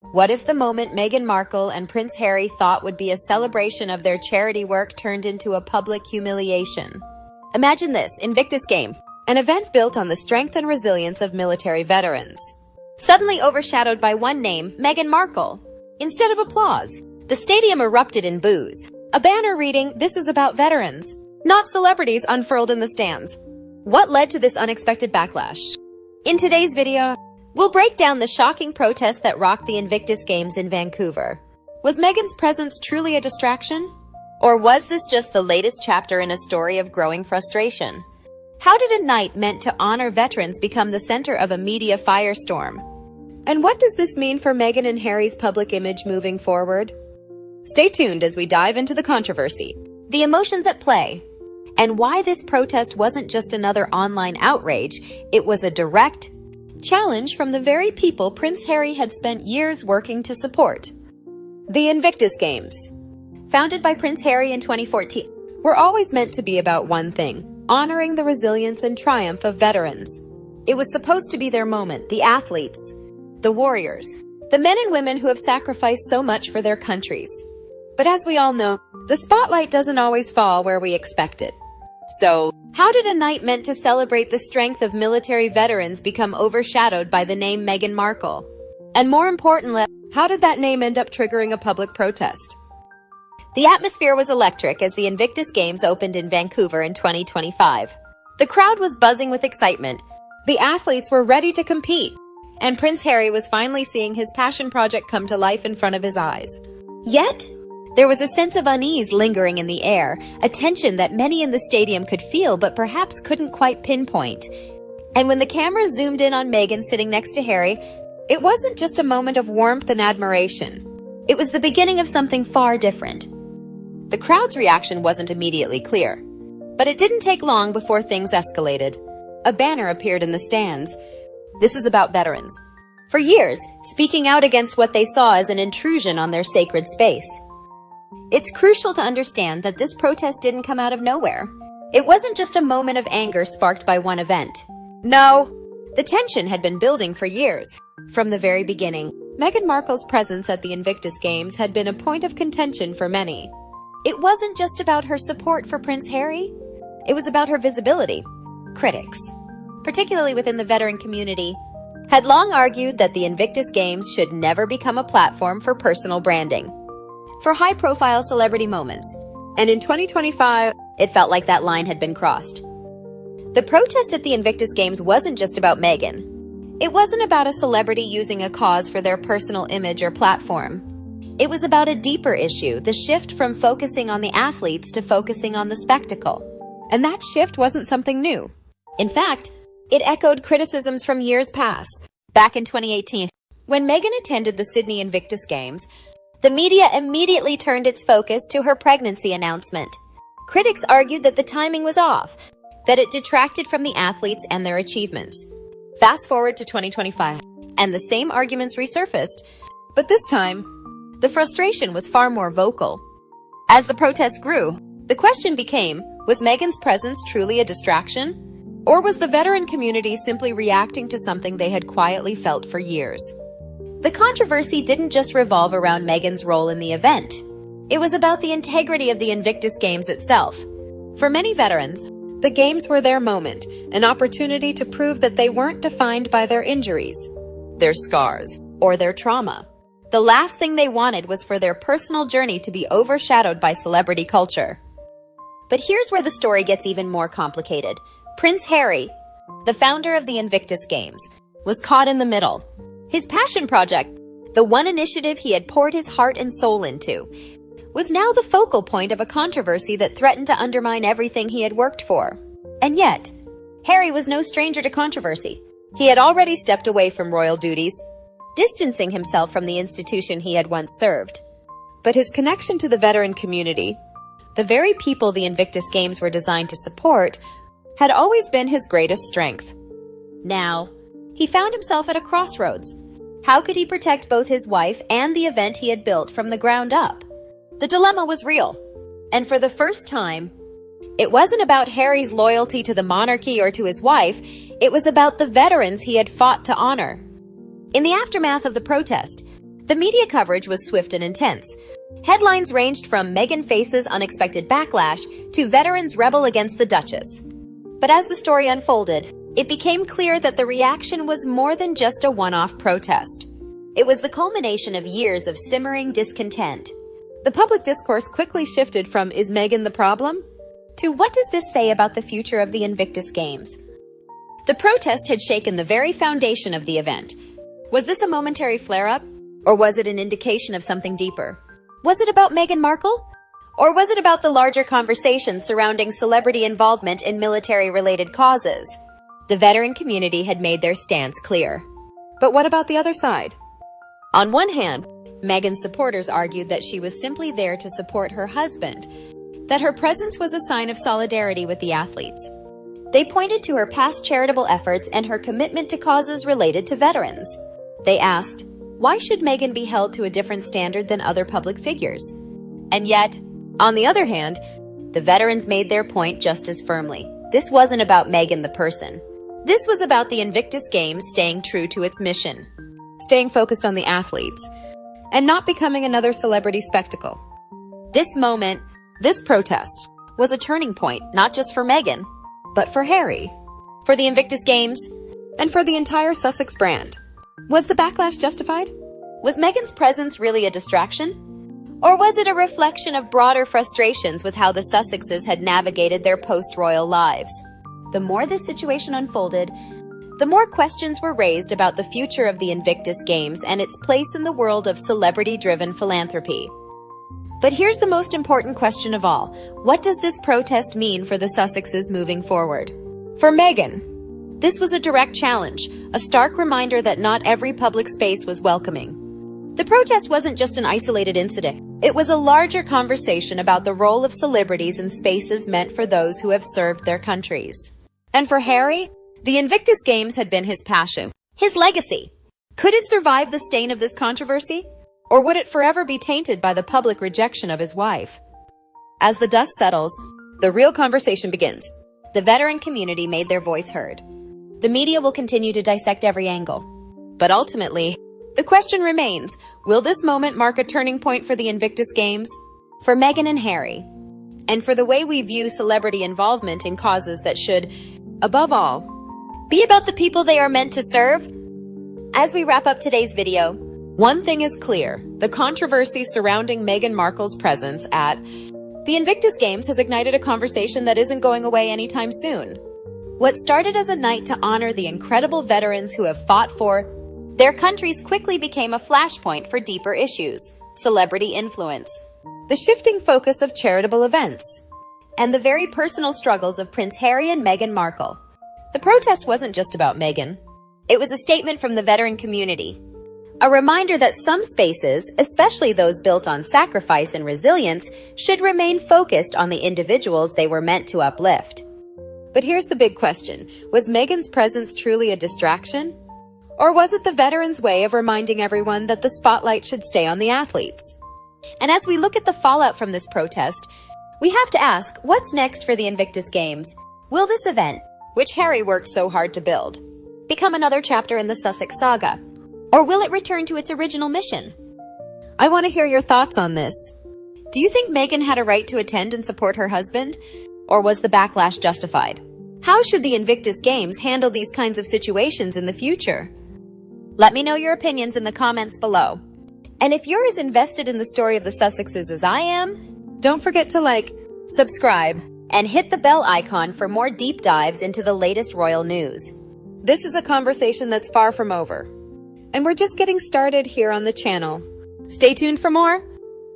What if the moment Meghan Markle and Prince Harry thought would be a celebration of their charity work turned into a public humiliation? Imagine this, Invictus Games, an event built on the strength and resilience of military veterans, suddenly overshadowed by one name, Meghan Markle. Instead of applause, the stadium erupted in boos, a banner reading, "This is about veterans," not celebrities, unfurled in the stands. What led to this unexpected backlash? In today's video, we'll break down the shocking protest that rocked the Invictus Games in Vancouver. Was Meghan's presence truly a distraction? Or was this just the latest chapter in a story of growing frustration? How did a night meant to honor veterans become the center of a media firestorm? And what does this mean for Meghan and Harry's public image moving forward? Stay tuned as we dive into the controversy, the emotions at play, and why this protest wasn't just another online outrage, it was a direct challenge from the very people Prince Harry had spent years working to support. The Invictus Games, founded by Prince Harry in 2014, were always meant to be about one thing: honoring the resilience and triumph of veterans. It was supposed to be their moment, the athletes, the warriors, the men and women who have sacrificed so much for their countries. But as we all know, the spotlight doesn't always fall where we expect it. So, how did a night meant to celebrate the strength of military veterans become overshadowed by the name Meghan Markle? And more importantly, how did that name end up triggering a public protest? The atmosphere was electric as the Invictus Games opened in Vancouver in 2025. The crowd was buzzing with excitement. The athletes were ready to compete, and Prince Harry was finally seeing his passion project come to life in front of his eyes. Yet, there was a sense of unease lingering in the air, a tension that many in the stadium could feel but perhaps couldn't quite pinpoint. And when the cameras zoomed in on Meghan sitting next to Harry, it wasn't just a moment of warmth and admiration. It was the beginning of something far different. The crowd's reaction wasn't immediately clear, but it didn't take long before things escalated. A banner appeared in the stands. "This is about veterans." For years, speaking out against what they saw as an intrusion on their sacred space. It's crucial to understand that this protest didn't come out of nowhere. It wasn't just a moment of anger sparked by one event. No, the tension had been building for years. From the very beginning, Meghan Markle's presence at the Invictus Games had been a point of contention for many. It wasn't just about her support for Prince Harry. It was about her visibility. Critics, particularly within the veteran community, had long argued that the Invictus Games should never become a platform for personal branding, for high-profile celebrity moments. And in 2025, it felt like that line had been crossed. The protest at the Invictus Games wasn't just about Meghan. It wasn't about a celebrity using a cause for their personal image or platform. It was about a deeper issue, the shift from focusing on the athletes to focusing on the spectacle. And that shift wasn't something new. In fact, it echoed criticisms from years past. Back in 2018, when Meghan attended the Sydney Invictus Games, the media immediately turned its focus to her pregnancy announcement. Critics argued that the timing was off, that it detracted from the athletes and their achievements. Fast forward to 2025, and the same arguments resurfaced, but this time, the frustration was far more vocal. As the protest grew, the question became, was Meghan's presence truly a distraction? Or was the veteran community simply reacting to something they had quietly felt for years? The controversy didn't just revolve around Meghan's role in the event. It was about the integrity of the Invictus Games itself. For many veterans, the Games were their moment, an opportunity to prove that they weren't defined by their injuries, their scars, or their trauma. The last thing they wanted was for their personal journey to be overshadowed by celebrity culture. But here's where the story gets even more complicated. Prince Harry, the founder of the Invictus Games, was caught in the middle. His passion project, the one initiative he had poured his heart and soul into, was now the focal point of a controversy that threatened to undermine everything he had worked for. And yet, Harry was no stranger to controversy. He had already stepped away from royal duties, distancing himself from the institution he had once served. But his connection to the veteran community, the very people the Invictus Games were designed to support, had always been his greatest strength. Now, he found himself at a crossroads. How could he protect both his wife and the event he had built from the ground up? The dilemma was real. And for the first time, it wasn't about Harry's loyalty to the monarchy or to his wife, it was about the veterans he had fought to honor. In the aftermath of the protest, The media coverage was swift and intense. Headlines ranged from Meghan faces unexpected backlash to veterans rebel against the Duchess. But as the story unfolded, it became clear that the reaction was more than just a one-off protest. It was the culmination of years of simmering discontent. The public discourse quickly shifted from "Is Meghan the problem?" to "What does this say about the future of the Invictus Games?" The protest had shaken the very foundation of the event. Was this a momentary flare-up? Or was it an indication of something deeper? Was it about Meghan Markle? Or was it about the larger conversation surrounding celebrity involvement in military-related causes? The veteran community had made their stance clear. But what about the other side? On one hand, Meghan's supporters argued that she was simply there to support her husband, that her presence was a sign of solidarity with the athletes. They pointed to her past charitable efforts and her commitment to causes related to veterans. They asked, why should Meghan be held to a different standard than other public figures? And yet, on the other hand, the veterans made their point just as firmly. This wasn't about Meghan the person. This was about the Invictus Games staying true to its mission, staying focused on the athletes, and not becoming another celebrity spectacle. This moment, this protest, was a turning point not just for Meghan, but for Harry, for the Invictus Games, and for the entire Sussex brand. Was the backlash justified? Was Meghan's presence really a distraction? Or was it a reflection of broader frustrations with how the Sussexes had navigated their post-royal lives? The more this situation unfolded, the more questions were raised about the future of the Invictus Games and its place in the world of celebrity-driven philanthropy. But here's the most important question of all. What does this protest mean for the Sussexes moving forward? For Meghan, this was a direct challenge, a stark reminder that not every public space was welcoming. The protest wasn't just an isolated incident. It was a larger conversation about the role of celebrities in spaces meant for those who have served their countries. And for Harry, the Invictus Games had been his passion, his legacy. Could it survive the stain of this controversy? Or would it forever be tainted by the public rejection of his wife? As the dust settles, the real conversation begins. The veteran community made their voice heard. The media will continue to dissect every angle. But ultimately, the question remains, will this moment mark a turning point for the Invictus Games? For Meghan and Harry? And for the way we view celebrity involvement in causes that should, above all, be about the people they are meant to serve? As we wrap up today's video, one thing is clear. The controversy surrounding Meghan Markle's presence at the Invictus Games has ignited a conversation that isn't going away anytime soon. What started as a night to honor the incredible veterans who have fought for their countries quickly became a flashpoint for deeper issues, celebrity influence, the shifting focus of charitable events, and the very personal struggles of Prince Harry and Meghan Markle. The protest wasn't just about Meghan. It was a statement from the veteran community, a reminder that some spaces, especially those built on sacrifice and resilience, should remain focused on the individuals they were meant to uplift. But here's the big question. Was Meghan's presence truly a distraction? Or was it the veterans' way of reminding everyone that the spotlight should stay on the athletes? And as we look at the fallout from this protest, we have to ask, what's next for the Invictus Games? Will this event, which Harry worked so hard to build, become another chapter in the Sussex saga? Or will it return to its original mission? I want to hear your thoughts on this. Do you think Meghan had a right to attend and support her husband? Or was the backlash justified? How should the Invictus Games handle these kinds of situations in the future? Let me know your opinions in the comments below. And if you're as invested in the story of the Sussexes as I am, don't forget to like, subscribe, and hit the bell icon for more deep dives into the latest royal news. This is a conversation that's far from over, and we're just getting started here on the channel. Stay tuned for more.